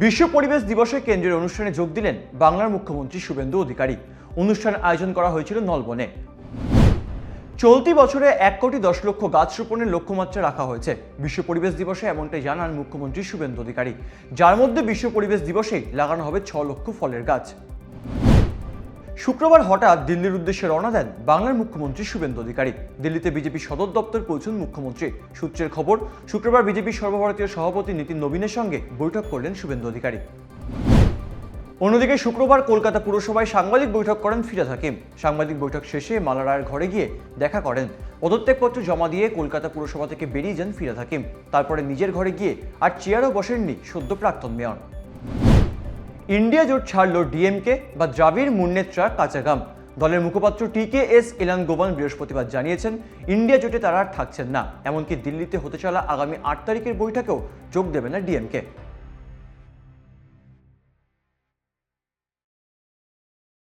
বিশ্ব পরিবেশ দিবসে কেন্দ্রীয় অনুষ্ঠানে যোগ দিলেন বাংলার মুখ্যমন্ত্রী শুভেন্দু অধিকারী। অনুষ্ঠান আয়োজন করা হয়েছিল নলবনে। চলতি বছরে 1,10,00,000 গাছ রোপণের লক্ষ্যমাত্রা রাখা হয়েছে। বিশ্ব পরিবেশ দিবসে এমনটাই জানান মুখ্যমন্ত্রী শুভেন্দু অধিকারী, যার মধ্যে বিশ্ব পরিবেশ দিবসেই লাগানো হবে 6 লক্ষ ফলের গাছ। শুক্রবার হঠাৎ দিল্লির উদ্দেশ্যে রওনা দেন বাংলার মুখ্যমন্ত্রী শুভেন্দু অধিকারী। দিল্লিতে বিজেপি সদর দপ্তর পৌঁছন মুখ্যমন্ত্রী। সূত্রের খবর, শুক্রবার বিজেপির সর্বভারতীয় সভাপতি নীতিন নবীনের সঙ্গে বৈঠক করলেন শুভেন্দু অধিকারী। অন্যদিকে শুক্রবার কলকাতা পুরসভায় সাংবাদিক বৈঠক করেন ফিরহাদ হাকিম। সাংবাদিক বৈঠক শেষে মালা রায়ের ঘরে গিয়ে দেখা করেন। পদত্যাগপত্র জমা দিয়ে কলকাতা পুরসভা থেকে বেরিয়ে যান ফিরহাদ হাকিম। তারপরে নিজের ঘরে গিয়ে আর চেয়ারও বসেননি সদ্য প্রাক্তন মেয়র। ইন্ডিয়া জোট ছাড়ল ডিএমকে বা দ্রাবিড় মুন্নেত্রা কাচাগাম। দলের মুখপাত্র টিকেএস ইলানগোভান বৃহস্পতিবার জানিয়েছেন, ইন্ডিয়া জোটে তারা আর থাকছেন না। এমনকি দিল্লিতে হতে চলা আগামী 8 তারিখের বৈঠকেও যোগ দেবে না ডিএমকে।